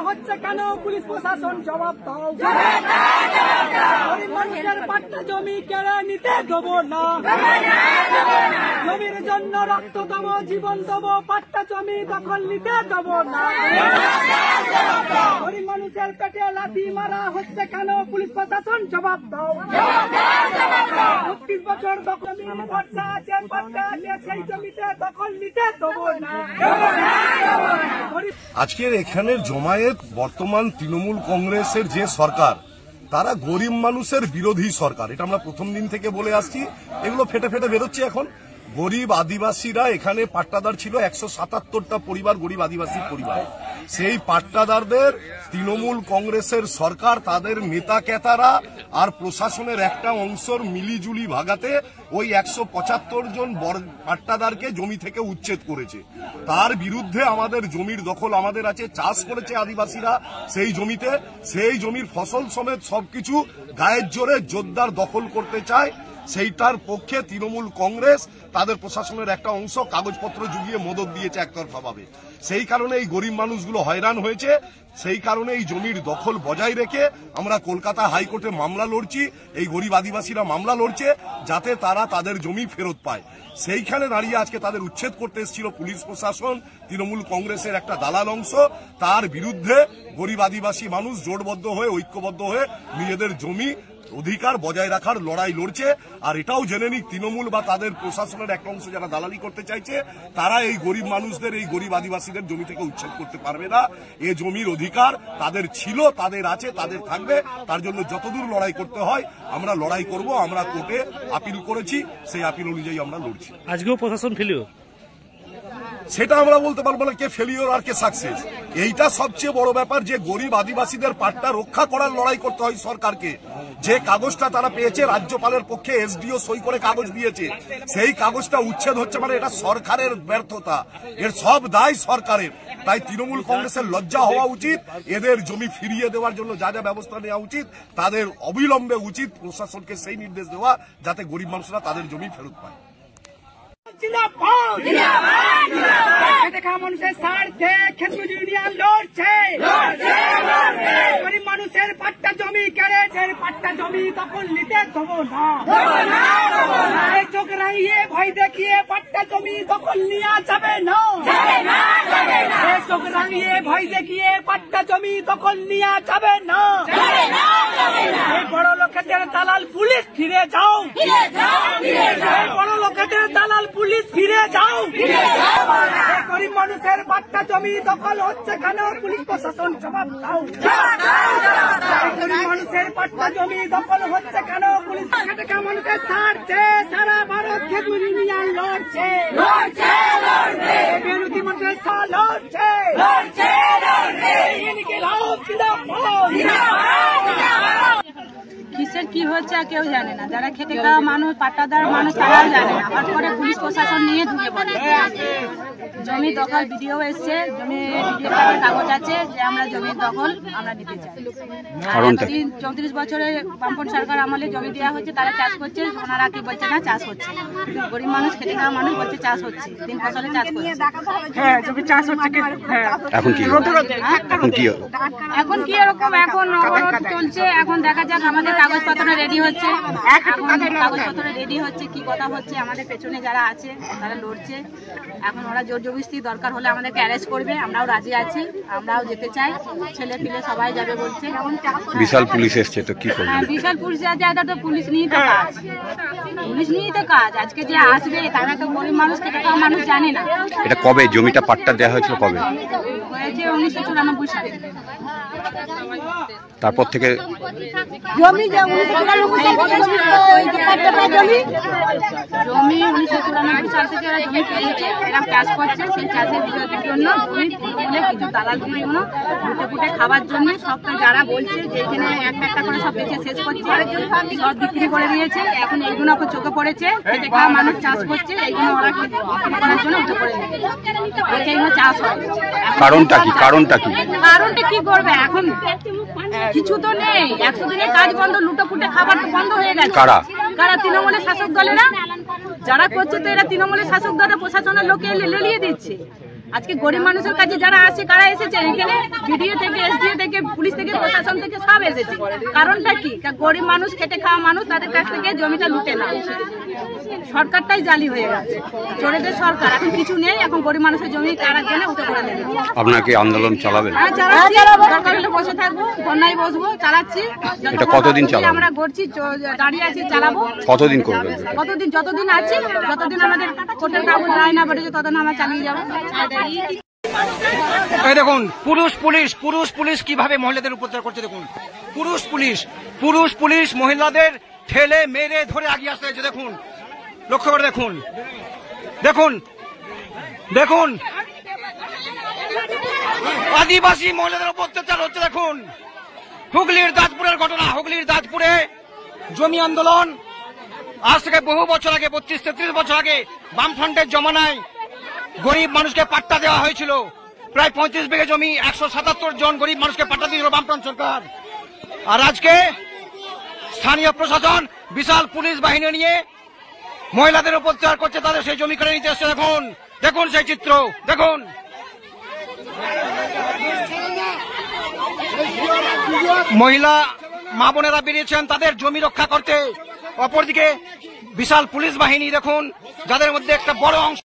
হচ্ছে কেন পুলিশ প্রশাসন জবাব দাও। মানুষের পাট্টা জমি কেড়ে নিতে দেবো না। জমির জন্য রক্ত দেবো, জীবন দেবো, পাট্টা জমি দখল নিতে দেবো না। গরিব মানুষের পেটে লাথি মারা হচ্ছে কেন পুলিশ প্রশাসন জবাব দাও। 32 বছর দখল পর্চা আছে, পাট্টা আছে, সেই জমিতে দখল নিতে দেবো না। আজকের এখানের জমায়েত বর্তমান তৃণমূল কংগ্রেসের যে সরকার, তারা গরিব মানুষের বিরোধী সরকার। এটা আমরা প্রথম দিন থেকে বলে আসছি, এগুলো ফেটে ফেটে বেরোচ্ছে এখন। গরিব আদিবাসীরা এখানে পাট্টাদার ছিল 177টা পরিবার, গরিব আদিবাসী পরিবার। সেই পাট্টাদারদের তৃণমূল কংগ্রেসের সরকার তাদের নেতা কেতারা আর প্রশাসনের একটা অংশর মিলিজুলি ভাগাতে ওই 175 জন পাট্টাদারকে জমি থেকে উচ্ছেদ করেছে। তার বিরুদ্ধে আমাদের জমির দখল আমাদের আছে, চাষ করেছে আদিবাসীরা সেই জমিতে, সেই জমির ফসল সমেত সবকিছু গায়ের জোরে জোরদার দখল করতে চায়। সেইটার পক্ষে তৃণমূল কংগ্রেস তাদের প্রশাসনের একটা অংশ কাগজপত্র জুগিয়ে মদত দিয়েছে একতরফাভাবে। সেই কারণে এই গরিব মানুষগুলো হয়রান হয়েছে। সেই কারণে এই জমির দখল বজায় রেখে আমরা কলকাতা হাইকোর্টে মামলা লড়ছি। এই গরিব আদিবাসীরা মামলা লড়ছে যাতে তারা তাদের জমি ফেরত পায়। সেইখানে দাঁড়িয়ে আজকে তাদের উচ্ছেদ করতে এসেছিল পুলিশ প্রশাসন, তৃণমূল কংগ্রেসের একটা দালাল অংশ। তার বিরুদ্ধে গরিব আদিবাসী মানুষ জোটবদ্ধ হয়ে, ঐক্যবদ্ধ হয়ে নিজেদের জমি অধিকার বজায় রাখার লড়াই লড়ছে। আর এটাও জেনে নিক, তৃণমূল বা তাদের প্রশাসনের একটা অংশ যারা দালালি করতে চাইছে, তারা এই গরিব মানুষদের, এই গরিব আদিবাসীদের জমি থেকে উচ্ছেদ করতে পারবে না। এ জমির অধিকার তাদের ছিল, তাদের আছে, তাদের থাকবে। তার জন্য যতদূর লড়াই করতে হয় আমরা লড়াই করব। আমরা কোর্টে আপিল করেছি, সেই আপিল অনুযায়ী আমরা লড়ছি। আজকেও প্রশাসন ফেলিও, সেটা আমরা বলতে পারবো না কে ফেলিওর আর কে সাকসেস। এইটা সবচেয়ে বড় ব্যাপার যে গরিব আদিবাসীদের পাট্টা রক্ষা করার লড়াই করতে হয় সরকারকে। যে কাগজটা তারা পেয়েছে রাজ্যপালের পক্ষে, এসডিও সই করে কাগজ দিয়েছে, সেই কাগজটা উচ্ছেদ হচ্ছে মানে এটা সরকারের ব্যর্থতা, এর সব দায় সরকারের। তাই তৃণমূল কংগ্রেসের লজ্জা হওয়া উচিত। এদের জমি ফিরিয়ে দেওয়ার জন্য যা যা ব্যবস্থা নেওয়া উচিত তাদের অবিলম্বে উচিত প্রশাসনকে সেই নির্দেশ দেওয়া যাতে গরিব মানুষরা তাদের জমি ফেরত পায়। মানুষের স্বার্থে খেতমজুর ইউনিয়ন লড়ছে। গরিব মানুষের পাট্টা জমি কেড়েছে, পাট্টা জমি দখল নিতে দেবো না। চোখ রাঙিয়ে ভয় দেখিয়ে পাট্টা জমি দখল নেওয়া যাবে না। চোখ রাঙিয়ে ভয় দেখিয়ে পাট্টা জমি দখল নেওয়া যাবে না। বড় লোকেদের দালাল পুলিশ ফিরে যাও, বড় লোকেদের দালাল পুলিশ ফিরে যাও। গরিব মানুষের পাট্টা জমি দখল হচ্ছে কেন পুলিশ প্রশাসন জবাব দাও। গরিব মানুষের পাট্টা জমি দখল হচ্ছে কেন পুলিশ মানুষের স্বার্থে সারা ভারত খেতমজুর ইউনিয়ন লড়ছে। বিরোধী মানুষের লড়ছে। কিসের কি হচ্ছে কেউ জানে না। যারা খেটে খাওয়া মানুষ, পাট্টাদার মানুষ, তারাও জানে না। হঠাৎ করে পুলিশ প্রশাসন নিয়ে ঢুকে পড়ে। জমি দখল ভিডিও এসছে, জমি ভিডিও কাগজ আছে যে আমরা জমির দখল আমরা নিতে চাই। 34 বছরের বামপন সরকার আমলে জমি দেওয়া হচ্ছে, তারা চাষ করছে। ওনারা কি বলছে না চাষ হচ্ছে, কিন্তু গরিব মানুষ খেটে খাওয়া মানুষ বলছে চাষ হচ্ছে, 3 ফসলে চাষ করছে। হ্যাঁ জমি চাষ হচ্ছে। এখন কি এখন কি এরকম এখন চলছে। এখন দেখা যাক, আমাদের কাগজপত্র রেডি হচ্ছে, কাগজপত্র রেডি হচ্ছে, কি কথা হচ্ছে। আমাদের পেছনে যারা আছে তারা লড়ছে। এখন ওরা জোর জবরদস্তি দরকার হলে আমাদেরকে অ্যারেস্ট করবে, আমরাও রাজি আছি, আমরাও যেতে চাই। ছেলে পিলে সবাই যাবে বলছে। বিশাল পুলিশ এসছে, তো কি করবে? হ্যাঁ বিশাল পুলিশ আছে, তো পুলিশ নিয়েই তো কাজ, পুলিশ নিয়েই তো কাজ। আজকে যে আসবে তারা তো গরিব মানুষ, খেটে খাওয়া মানুষ জানে না। এটা কবে জমিটা পাট্টা দেওয়া হয়েছিল, কবে হয়েছে? 1994 সালে। তারপর থেকে জমি 1994 সাল থেকে এরা জমি পেয়েছে, এরা চাষ করছে। সেই চাষের জন্য জমি কিছু দালালগুলো ফুটে ফুটে খাবার জন্য সবটা যারা বলছে যে এখানে একটা একটা করে সব বেঁচে শেষ করছে, সব বিক্রি করে দিয়েছে। এখন এইগুলো ওকে চোখে পড়েছে, খেটে খাওয়া মানুষ চাষ করছে, এইগুলো ওরা বিক্রি করার জন্য উঠে পড়ে গেছে। এইগুলো চাষ হয়। কারণটা কি? কারণটা কি করবে এখন? কিছু তো নেই। 100 দিনের কাজ বন্ধ, লুটোপুটে খাবার বন্ধ হয়ে গেছে। কারা? তৃণমূলের শাসক দলেরা যারা করছে। তো এরা তৃণমূলের শাসক দলের প্রশাসনের লোকে লেলিয়ে দিচ্ছে। আজকে গরিব মানুষের কাছে যারা আসে, কারা এসেছে এখানে? ভিডিও থেকে, এসডিও থেকে, পুলিশ থেকে, প্রশাসন থেকে সব এসেছে। কারণটা কি? গরিব মানুষ, খেটে খাওয়া মানুষ, তাদের কাছ থেকে জমিটা লুটে না। সরকারটাই জালি হয়ে গেছে, চোরেদের সরকার। এখন কিছু নেই, এখন গরিব মানুষের জমি কারার জন্য উঠে করে দেবে। আপনাকে আন্দোলন চালাবেন? হ্যাঁ, চালাচ্ছি। দরকার হলে বসে থাকবো, ধর্নায় বসবো, চালাচ্ছি। এটা কতদিন চালাবেন? আমরা করছি, দাঁড়িয়ে আছি, চালাবো। কতদিন করবেন? কতদিন? যতদিন আছি, যতদিন আমাদের কোর্টের কাগজ রায় না বেড়েছে, ততদিন আমরা চালিয়ে যাবো। এই দেখুন, পুরুষ পুলিশ কিভাবে মহিলাদের উপদ্রব করছে দেখুন। পুরুষ পুলিশ মহিলাদের ঠেলে মেরে ধরে আগিয়ে আসতে হয়েছে। দেখুন, লক্ষ্য করে দেখুন, দেখুন দেখুন আদিবাসী মহিলাদের উপর অত্যাচার হচ্ছে। দেখুন, হুগলির দাঁতপুরের ঘটনা। হুগলির দাঁতপুরে জমি আন্দোলন আজ থেকে বহু বছর আগে, 32-33 বছর আগে বামফ্রন্টের জমানায় গরিব মানুষকে পাট্টা দেওয়া হয়েছিল। প্রায় 35 বিঘে জমি, 177 জন গরিব মানুষকে পাট্টা দিয়েছিল বামফ্রন্ট সরকার। আর আজকে স্থানীয় প্রশাসন বিশাল পুলিশ বাহিনী নিয়ে মহিলাদের উপর অত্যাচার করছে, তাদের সেই জমি কেড়ে নিতে এসছে। দেখুন, দেখুন সেই চিত্র দেখুন। মহিলা মা বোনেরা বেরিয়েছেন তাদের জমি রক্ষা করতে। অপরদিকে বিশাল পুলিশ বাহিনী দেখুন, যাদের মধ্যে একটা বড় অংশ